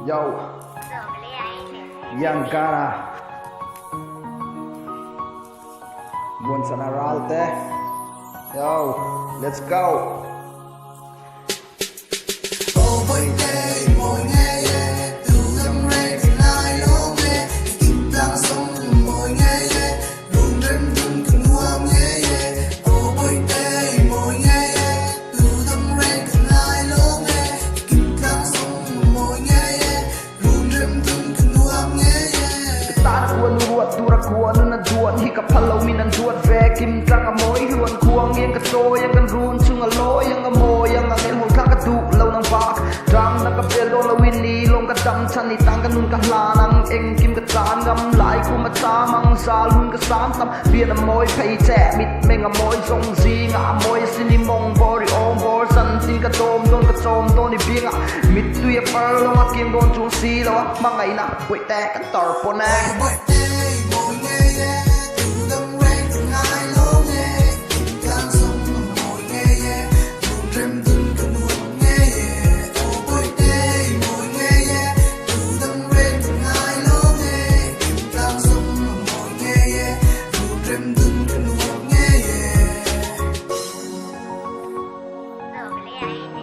Yo, Yankara Buon Sanaralte. Yo, let's go. Kuan na duan hi ka phalo min an duat ve kim tang a moi huan kuang yang ka to yang kan run chung a lo yang a mo yang a ngel hol ka ka du lo nang pak drang na ka bel lo win ni long ka dam chan ni tang ka nun ka hla nang eng kim ka chan gam lai ku ma ta mang sal hun ka sam tam bian a moi phei che mit meng a moi song zi nga a moi sin ni mong bori om bor san ti ka tom don ka chom don ni bing a mit tu ya par lo ma kim don chung si lo ma ngai na poi te ka tor po na Lovely.